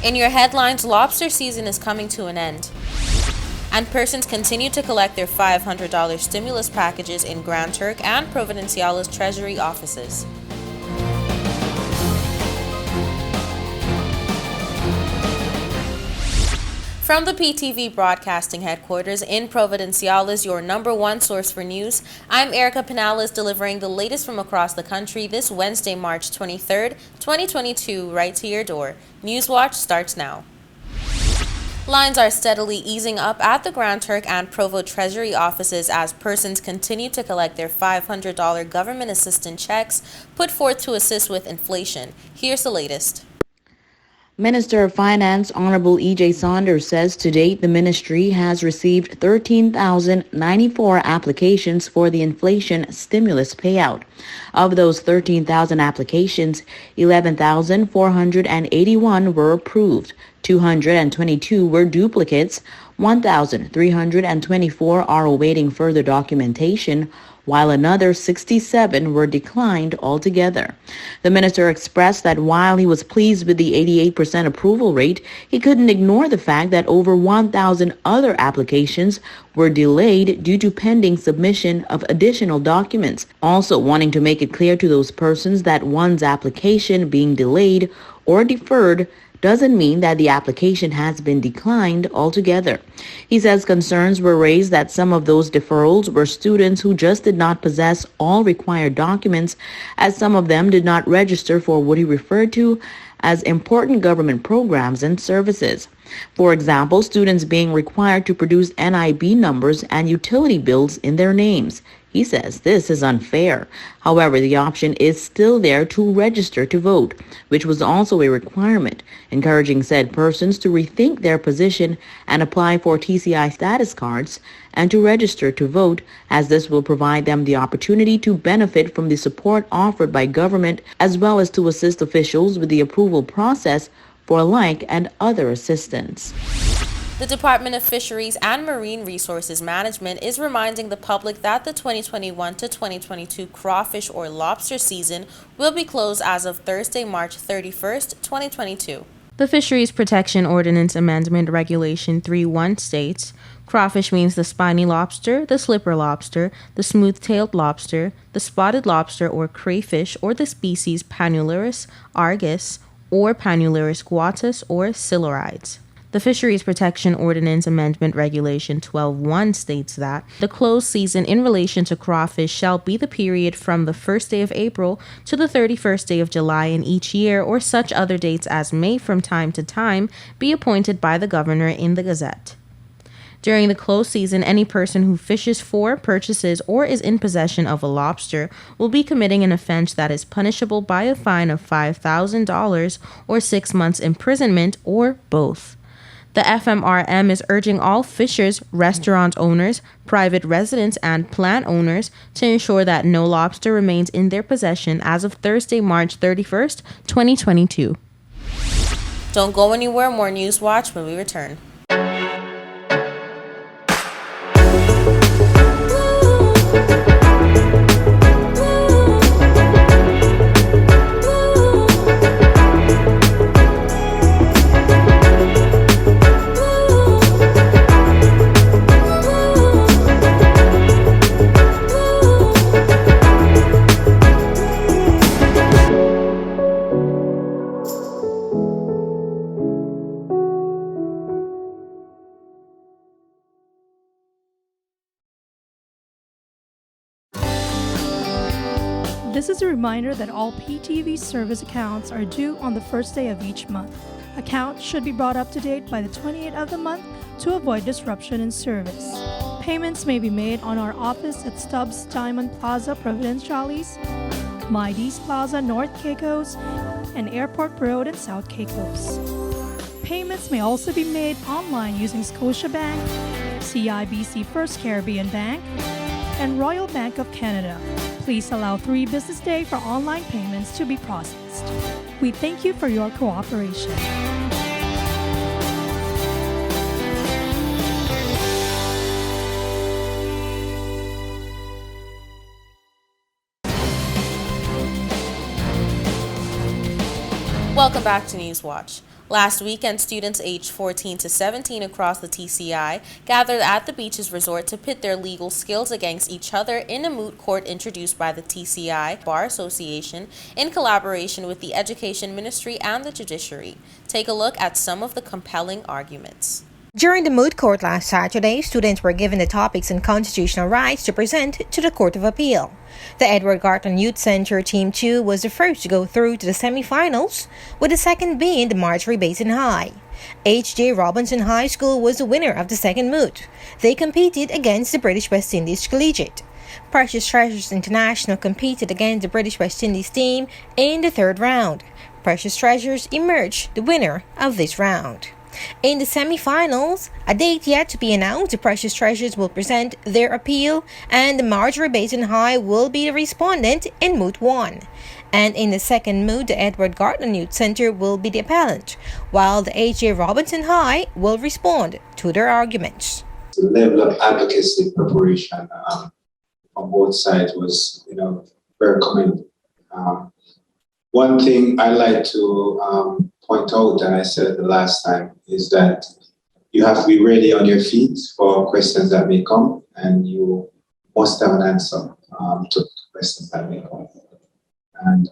In your headlines, lobster season is coming to an end, and persons continue to collect their $500 stimulus packages in Grand Turk and Providenciales Treasury offices. From the PTV Broadcasting Headquarters in Providenciales, your number one source for news, I'm Erica Pinales delivering the latest from across the country this Wednesday, March 23rd, 2022, right to your door. Newswatch starts now. Lines are steadily easing up at the Grand Turk and Provo Treasury offices as persons continue to collect their $500 government assistance checks put forth to assist with inflation. Here's the latest. Minister of Finance Honorable E.J. Saunders says to date the ministry has received 13,094 applications for the inflation stimulus payout. Of those 13,000 applications, 11,481 were approved, 222 were duplicates, 1,324 are awaiting further documentation, while another 67 were declined altogether. The minister expressed that while he was pleased with the 88% approval rate, he couldn't ignore the fact that over 1,000 other applications were delayed due to pending submission of additional documents, also wanting to make it clear to those persons that one's application being delayed or deferred doesn't mean that the application has been declined altogether. He says concerns were raised that some of those deferrals were students who just did not possess all required documents, as some of them did not register for what he referred to as important government programs and services. For example, students being required to produce NIB numbers and utility bills in their names. He says this is unfair. However, the option is still there to register to vote, which was also a requirement, encouraging said persons to rethink their position and apply for TCI status cards and to register to vote, as this will provide them the opportunity to benefit from the support offered by government, as well as to assist officials with the approval process for like and other assistance. The Department of Fisheries and Marine Resources Management is reminding the public that the 2021 to 2022 crawfish or lobster season will be closed as of Thursday, March 31st, 2022. The Fisheries Protection Ordinance Amendment Regulation 3.1 states, crawfish means the spiny lobster, the slipper lobster, the smooth-tailed lobster, the spotted lobster or crayfish, or the species Panulurus argus or Panulurus guatus or silurides. The Fisheries Protection Ordinance Amendment Regulation 12.1 states that the closed season in relation to crawfish shall be the period from the 1st day of April to the 31st day of July in each year, or such other dates as may from time to time be appointed by the Governor in the Gazette. During the closed season, any person who fishes for, purchases, or is in possession of a lobster will be committing an offense that is punishable by a fine of $5,000 or 6 months imprisonment, or both. The FMRM is urging all fishers, restaurant owners, private residents, and plant owners to ensure that no lobster remains in their possession as of Thursday, March 31st, 2022. Don't go anywhere. More News Watch when we return. This is a reminder that all PTV service accounts are due on the first day of each month. Accounts should be brought up to date by the 28th of the month to avoid disruption in service. Payments may be made on our office at Stubbs Diamond Plaza, Providenciales, Mides Plaza, North Caicos, and Airport Road in South Caicos. Payments may also be made online using Scotiabank, CIBC First Caribbean Bank, and Royal Bank of Canada. Please allow 3 business days for online payments to be processed. We thank you for your cooperation. Welcome back to Newswatch. Last weekend, students aged 14 to 17 across the TCI gathered at the beach's resort to pit their legal skills against each other in a moot court introduced by the TCI Bar Association in collaboration with the Education Ministry and the Judiciary. Take a look at some of the compelling arguments. During the moot court last Saturday, students were given the topics and constitutional rights to present to the Court of Appeal. The Edward Garton Youth Center Team 2 was the first to go through to the semifinals, with the second being the Marjorie Basin High. H.J. Robinson High School was the winner of the second moot. They competed against the British West Indies Collegiate. Precious Treasures International competed against the British West Indies team in the third round. Precious Treasures emerged the winner of this round. In the semi-finals, a date yet to be announced, the Precious Treasures will present their appeal and the Marjorie Basin High will be the respondent in Moot 1. And in the second moot, the Edward Garton Youth Center will be the appellant, while the H.J. Robinson High will respond to their arguments. The level of advocacy preparation on both sides was, very commendable. One thing I like to point out, and I said it the last time, is that you have to be ready on your feet for questions that may come, and you must have an answer to questions that may come. And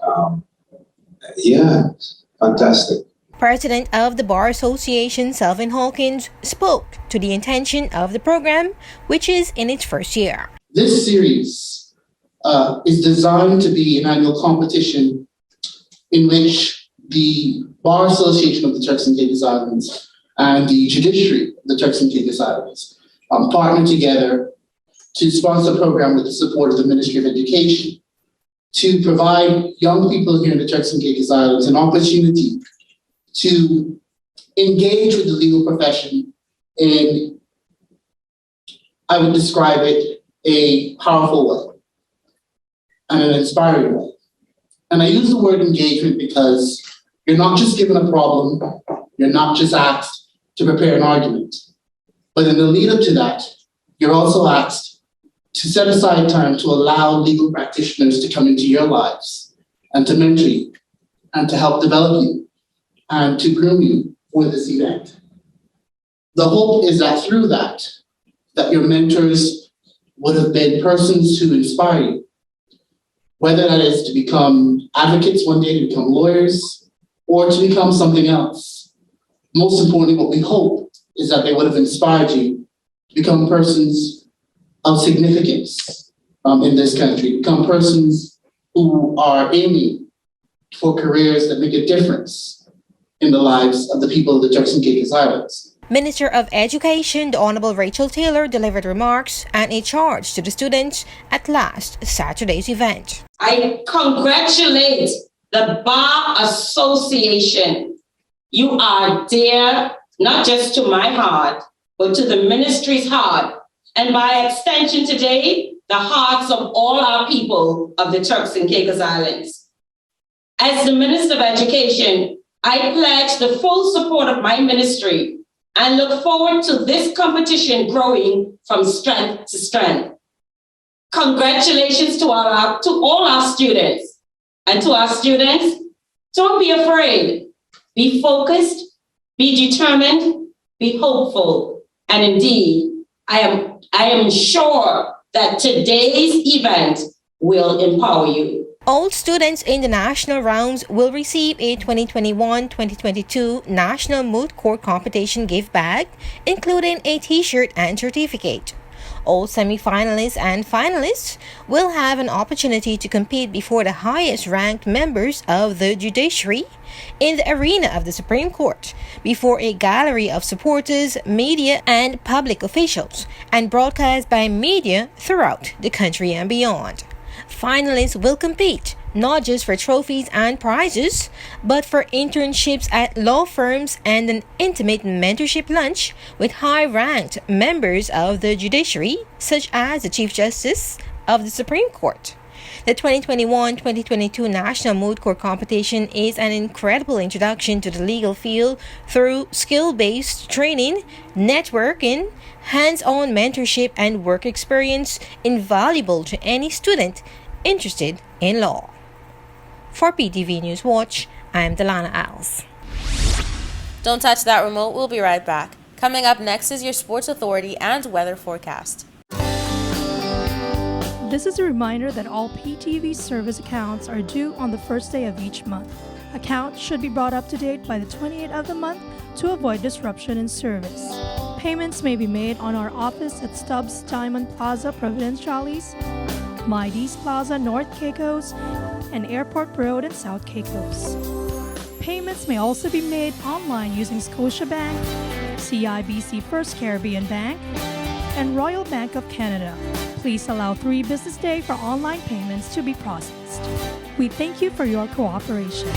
fantastic. President of the Bar Association, Selvin Hawkins, spoke to the intention of the program, which is in its first year. This series is designed to be an annual competition in which the Bar Association of the Turks and Caicos Islands and the Judiciary of the Turks and Caicos Islands partner together to sponsor a program with the support of the Ministry of Education to provide young people here in the Turks and Caicos Islands an opportunity to engage with the legal profession in, I would describe it, a powerful way and an inspiring way. And I use the word engagement because you're not just given a problem, you're not just asked to prepare an argument, but in the lead up to that, you're also asked to set aside time to allow legal practitioners to come into your lives and to mentor you and to help develop you and to groom you for this event. The hope is that through that your mentors would have been persons who inspire you, whether that is to become advocates one day, to become lawyers, or to become something else. Most importantly, what we hope is that they would have inspired you to become persons of significance in this country, become persons who are aiming for careers that make a difference in the lives of the people of the Turks and Caicos Islands. Minister of Education, the Honorable Rachel Taylor, delivered remarks and a charge to the students at last Saturday's event. I congratulate the Bar Association. You are dear, not just to my heart, but to the ministry's heart, and by extension today, the hearts of all our people of the Turks and Caicos Islands. As the Minister of Education, I pledge the full support of my ministry and look forward to this competition growing from strength to strength. Congratulations to all our students. And to our students, don't be afraid. Be focused, be determined, be hopeful. And indeed, I am sure that today's event will empower you. All students in the national rounds will receive a 2021-2022 National Moot Court Competition gift bag, including a t-shirt and certificate. All semi-finalists and finalists will have an opportunity to compete before the highest-ranked members of the judiciary in the arena of the Supreme Court, before a gallery of supporters, media, and public officials, and broadcast by media throughout the country and beyond. Finalists will compete not just for trophies and prizes, but for internships at law firms and an intimate mentorship lunch with high-ranked members of the judiciary, such as the Chief Justice of the Supreme Court. The 2021-2022 National Moot Court Competition is an incredible introduction to the legal field through skill-based training, networking, hands-on mentorship, and work experience invaluable to any student interested in law. For PTV News Watch, I am Delano Williams. Don't touch that remote, we'll be right back. Coming up next is your sports authority and weather forecast. This is a reminder that all PTV service accounts are due on the first day of each month. Accounts should be brought up to date by the 28th of the month to avoid disruption in service. Payments may be made on our office at Stubbs Diamond Plaza, Providenciales, Mides Plaza, North Caicos, and Airport Road in South Caicos. Payments may also be made online using Scotiabank, CIBC First Caribbean Bank, and Royal Bank of Canada. Please allow 3 business days for online payments to be processed. We thank you for your cooperation.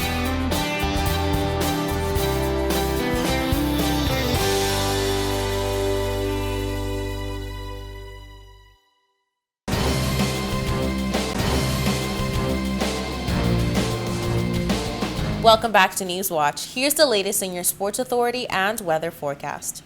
Welcome back to Newswatch. Here's the latest in your sports authority and weather forecast.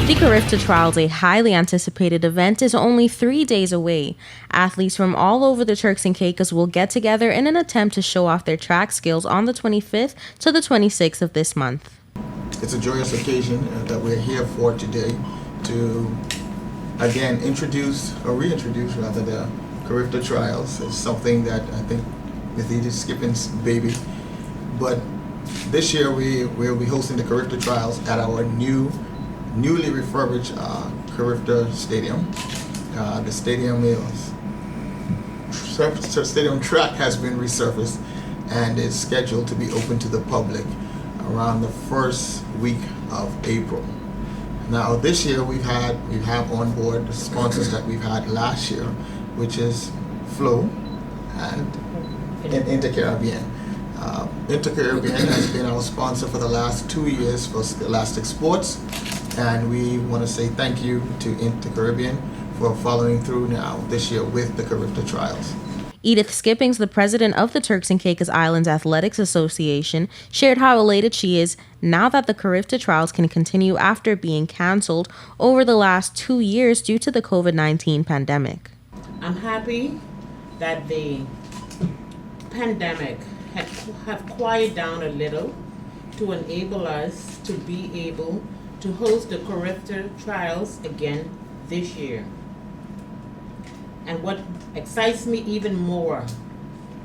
The Carrifta Trials, a highly anticipated event, is only 3 days away. Athletes from all over the Turks and Caicos will get together in an attempt to show off their track skills on the 25th to the 26th of this month. It's a joyous occasion that we're here for today to, again, reintroduce the Carrifta Trials. It's something that I think is Skipping's baby. But this year we'll be hosting the Carrifta Trials at our newly refurbished Carrifta Stadium. The stadium track has been resurfaced and is scheduled to be open to the public around the first week of April. Now this year we have on board the sponsors that we've had last year, which is Flow and Intercaribbean. Intercaribbean has been our sponsor for the last 2 years for Elastic Sports, and we want to say thank you to Intercaribbean for following through now this year with the Carrifta Trials. Edith Skippings, the president of the Turks and Caicos Islands Athletics Association, shared how elated she is now that the Carrifta Trials can continue after being canceled over the last 2 years due to the COVID-19 pandemic. I'm happy that the pandemic have quieted down a little to enable us to be able to host the Carrifta Trials again this year. And what excites me even more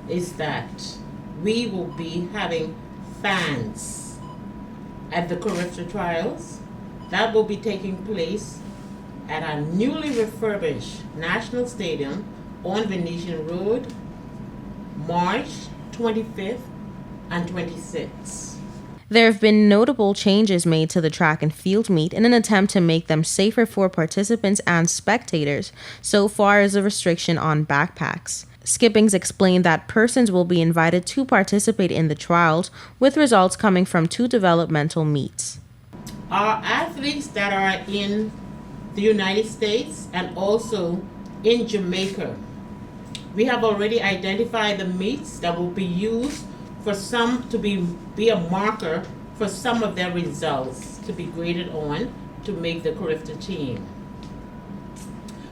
is that we will be having fans at the Carrifta Trials. That will be taking place at our newly refurbished National Stadium on Venetian Road, March 25th and 26th. There have been notable changes made to the track and field meet in an attempt to make them safer for participants and spectators, so far as a restriction on backpacks. Skippings explained that persons will be invited to participate in the trials, with results coming from 2 developmental meets. Our athletes that are in the United States and also in Jamaica, we have already identified the meets that will be used for some to be a marker for some of their results to be graded on to make the Carrifta team.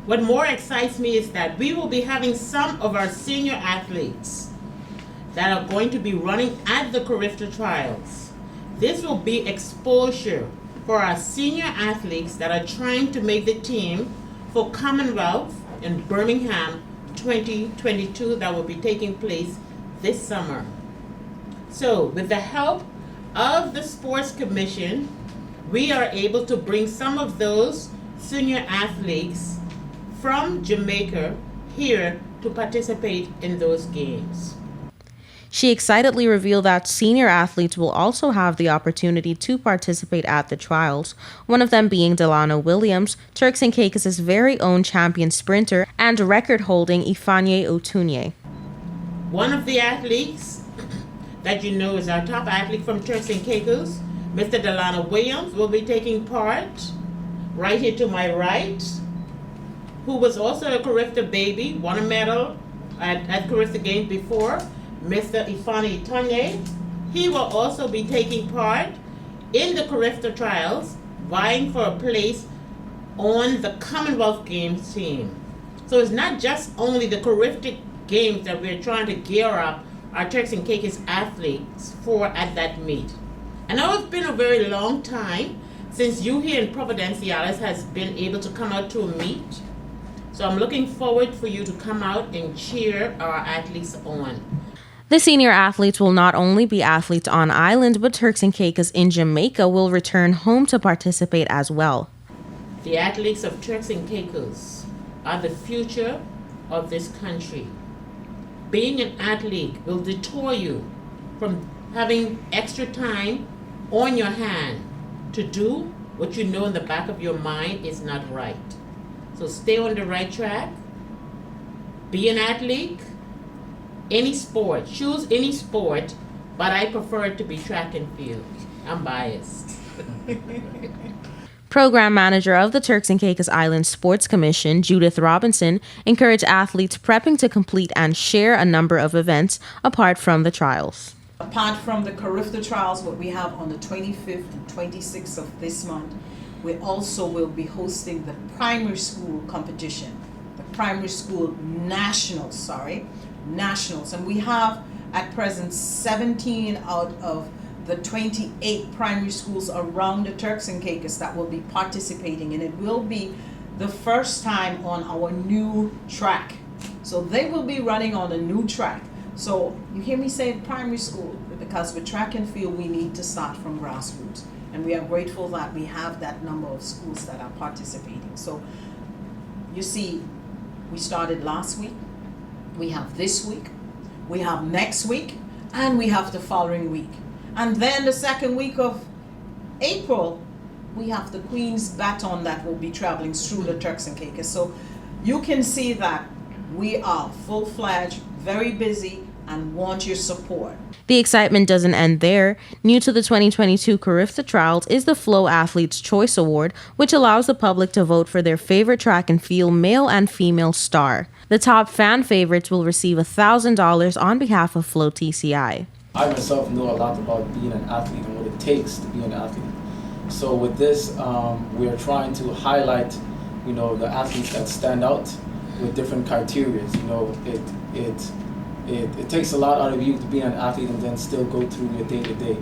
What more excites me is that we will be having some of our senior athletes that are going to be running at the Carrifta Trials. This will be exposure for our senior athletes that are trying to make the team for Commonwealth in Birmingham 2022 that will be taking place this summer. So with the help of the Sports Commission, we are able to bring some of those senior athletes from Jamaica here to participate in those games. She excitedly revealed that senior athletes will also have the opportunity to participate at the trials, one of them being Delano Williams, Turks and Caicos' very own champion sprinter, and record-holding Ifeanyi Otunye. One of the athletes that you know is our top athlete from Turks and Caicos, Mr. Delano Williams, will be taking part right here to my right, who was also a Carrifta baby, won a medal at Carrifta Games before, Mr. Ifeanyi Otunye. He will also be taking part in the Carrifta Trials, vying for a place on the Commonwealth Games team. So it's not just only the Carrifta games that we're trying to gear up our Turks and Caicos athletes for at that meet. I know it's been a very long time since you here in Providenciales has been able to come out to a meet. So I'm looking forward for you to come out and cheer our athletes on. The senior athletes will not only be athletes on island, but Turks and Caicos in Jamaica will return home to participate as well. The athletes of Turks and Caicos are the future of this country. Being an athlete will deter you from having extra time on your hand to do what you know in the back of your mind is not right. So stay on the right track. Be an athlete. Any sport. Choose any sport, but I prefer it to be track and field. I'm biased. Program manager of the Turks and Caicos Islands Sports Commission, Judith Robinson, encouraged athletes prepping to complete and share a number of events apart from the trials. Apart from the Carrifta Trials, what we have on the 25th and 26th of this month, we also will be hosting the primary school competition, the primary school nationals, and we have at present 17 out of the 28 primary schools around the Turks and Caicos that will be participating, and it will be the first time on our new track. So they will be running on a new track. So you hear me say primary school, because with track and field we need to start from grassroots, and we are grateful that we have that number of schools that are participating. So you see, we started last week, we have this week, we have next week, and we have the following week. And then the second week of April, we have the Queen's Baton that will be traveling through the Turks and Caicos. So you can see that we are full-fledged, very busy, and want your support. The excitement doesn't end there. New to the 2022 Carrifta Trials is the Flow Athletes Choice Award, which allows the public to vote for their favorite track and field male and female star. The top fan favorites will receive $1,000 on behalf of Flow TCI. I myself know a lot about being an athlete and what it takes to be an athlete. So with this, we're trying to highlight, the athletes that stand out with different criteria. It takes a lot out of you to be an athlete and then still go through your day-to-day.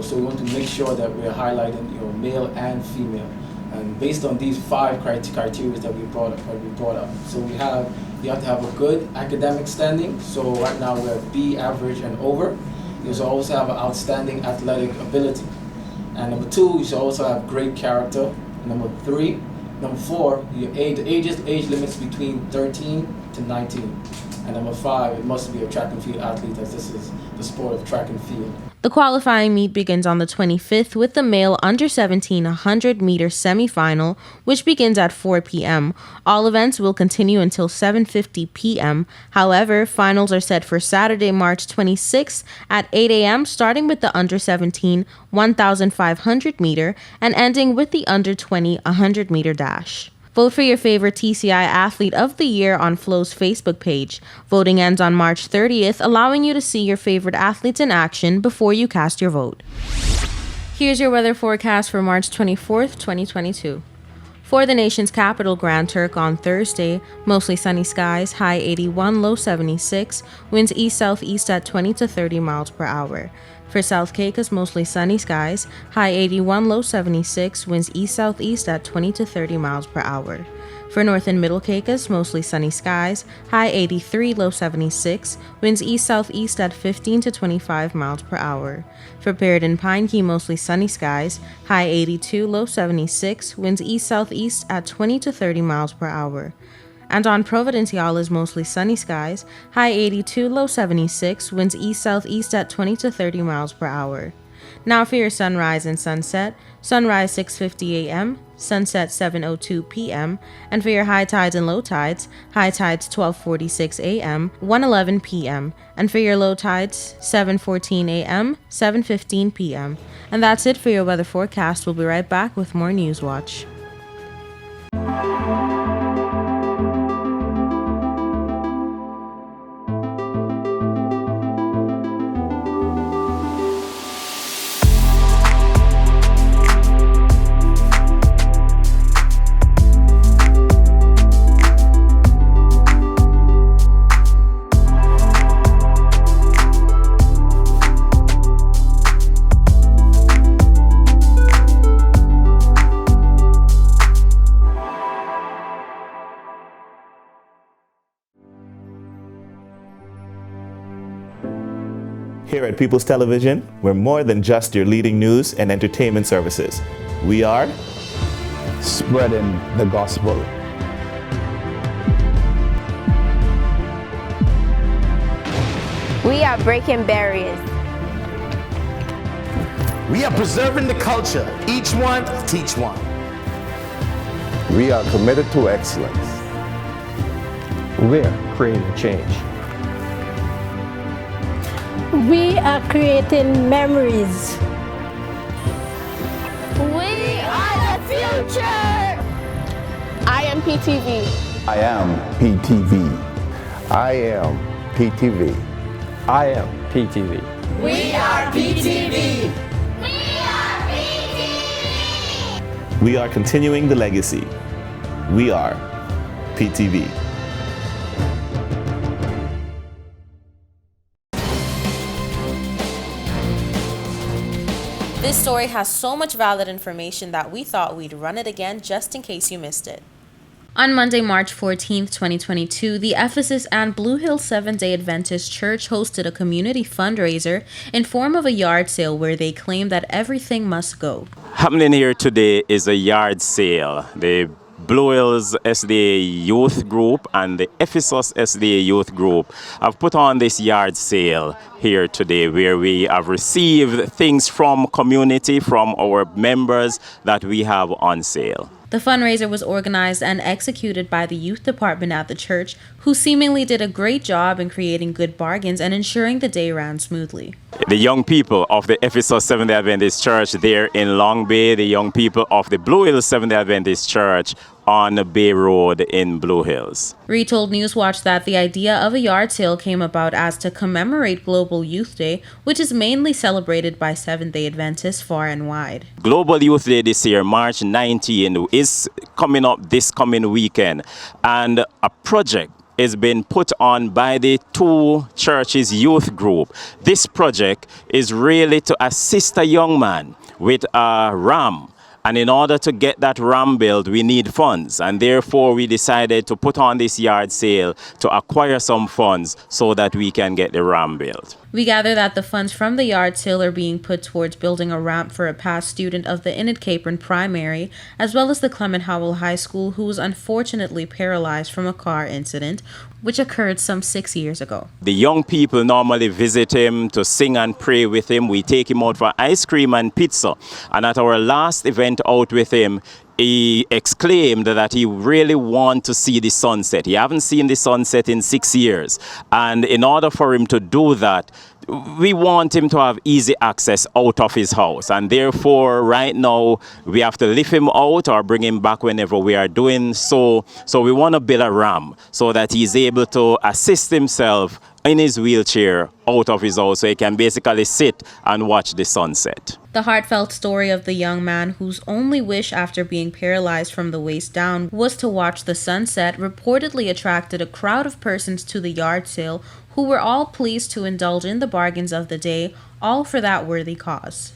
So we want to make sure that we're highlighting, male and female. And based on these 5 criteria that we brought up. So you have to have a good academic standing. So right now we're B average and over. You should also have an outstanding athletic ability. And number 2, you should also have great character. And number 4, your age limits between 13 to 19. And number 5, it must be a track and field athlete, as this is the sport of track and field. The qualifying meet begins on the 25th with the male under 17 100-meter semifinal, which begins at 4 p.m. All events will continue until 7:50 p.m. However, finals are set for Saturday, March 26th at 8 a.m., starting with the under 17 1,500-meter and ending with the under 20 100-meter dash. Vote for your favorite TCI Athlete of the Year on Flow's Facebook page. Voting ends on March 30th, allowing you to see your favorite athletes in action before you cast your vote. Here's your weather forecast for March 24th, 2022. For the nation's capital, Grand Turk, on Thursday, mostly sunny skies, high 81, low 76, winds east-southeast at 20 to 30 miles per hour. For South Caicos, mostly sunny skies, high 81, low 76, winds east-southeast at 20 to 30 miles per hour. For North and Middle Caicos, mostly sunny skies, high 83, low 76, winds east-southeast at 15 to 25 miles per hour. For Parrot and Pine Key, mostly sunny skies, high 82, low 76, winds east-southeast at 20 to 30 miles per hour. And on Providenciales, mostly sunny skies, high 82, low 76, winds east-southeast at 20 to 30 miles per hour. Now for your sunrise and sunset. Sunrise 6:50 a.m., sunset 7:02 p.m., and for your high tides and low tides, high tides 12:46 a.m., 1:11 p.m., and for your low tides 7:14 a.m., 7:15 p.m. And that's it for your weather forecast. We'll be right back with more News Watch. Here at People's Television, we're more than just your leading news and entertainment services. We are spreading the gospel. We are breaking barriers. We are preserving the culture. Each one, teach one. We are committed to excellence. We're creating change. We are creating memories. We are the future. I am PTV. I am PTV. I am PTV. I am PTV. We are PTV. We are continuing the legacy. We are PTV. This story has so much valid information that we thought we'd run it again just in case you missed it. On Monday, March 14, 2022, the Ephesus and Blue Hill Seventh-day Adventist Church hosted a community fundraiser in form of a yard sale where they claimed that everything must go. Happening here today is a yard sale. The Blue Hills SDA Youth Group and the Ephesus SDA Youth Group have put on this yard sale here today where we have received things from community, from our members that we have on sale. The fundraiser was organized and executed by the youth department at the church, who seemingly did a great job in creating good bargains and ensuring the day ran smoothly. The young people of the Ephesus Seventh-day Adventist Church there in Long Bay, the young people of the Blue Hills Seventh-day Adventist Church on Bay Road in Blue Hills. Reed told Newswatch that the idea of a yard sale came about as to commemorate Global Youth Day, which is mainly celebrated by Seventh-day Adventists far and wide. Global Youth Day this year, March 19, is coming up this coming weekend, and a project is being put on by the two churches' youth group. This project is really to assist a young man with a RAM. And in order to get that RAM built, we need funds. And therefore, we decided to put on this yard sale to acquire some funds so that we can get the RAM built. We gather that the funds from the yard sale are being put towards building a ramp for a past student of the Enid Capron Primary, as well as the Clement Howell High School, who was unfortunately paralyzed from a car incident, which occurred some 6 years ago. The young people normally visit him to sing and pray with him. We take him out for ice cream and pizza. And at our last event out with him, he exclaimed that he really wants to see the sunset. He hasn't seen the sunset in 6 years. And in order for him to do that, we want him to have easy access out of his house. And therefore, right now, we have to lift him out or bring him back whenever we are doing so. So we want to build a ramp so that he's able to assist himself in his wheelchair out of his house so he can basically sit and watch the sunset. The heartfelt story of the young man whose only wish after being paralyzed from the waist down was to watch the sunset reportedly attracted a crowd of persons to the yard sale who were all pleased to indulge in the bargains of the day, all for that worthy cause.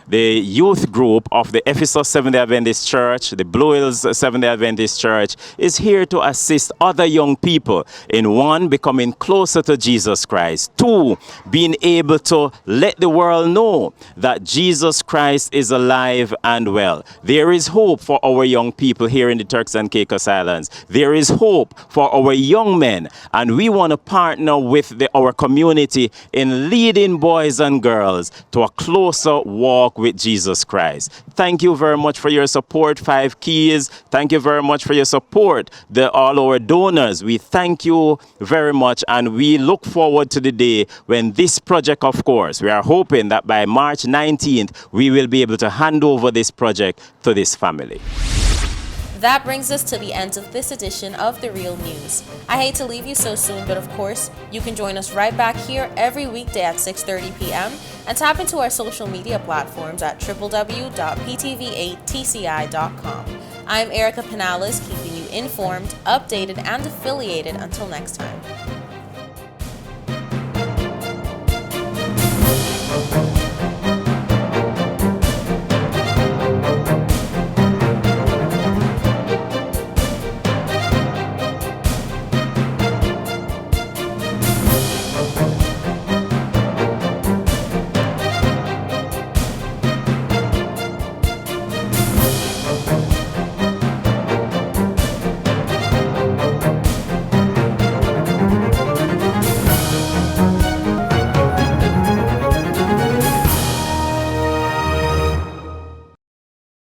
The youth group of the Ephesus Seventh-day Adventist Church, the Blue Hills Seventh-day Adventist Church, is here to assist other young people in one, becoming closer to Jesus Christ, two, being able to let the world know that Jesus Christ is alive and well. There is hope for our young people here in the Turks and Caicos Islands. There is hope for our young men, and we want to partner with our community in leading boys and girls to a closer walk with Jesus Christ. Thank you very much for your support, 5 Keys. Thank you very much for your support, all our donors. We thank you very much, and we look forward to the day when this project, of course, we are hoping that by March 19th, we will be able to hand over this project to this family. That brings us to the end of this edition of The Real News. I hate to leave you so soon, but of course, you can join us right back here every weekday at 6:30 p.m. and tap into our social media platforms at www.ptv8tci.com. I'm Erica Pinales, keeping you informed, updated, and affiliated until next time.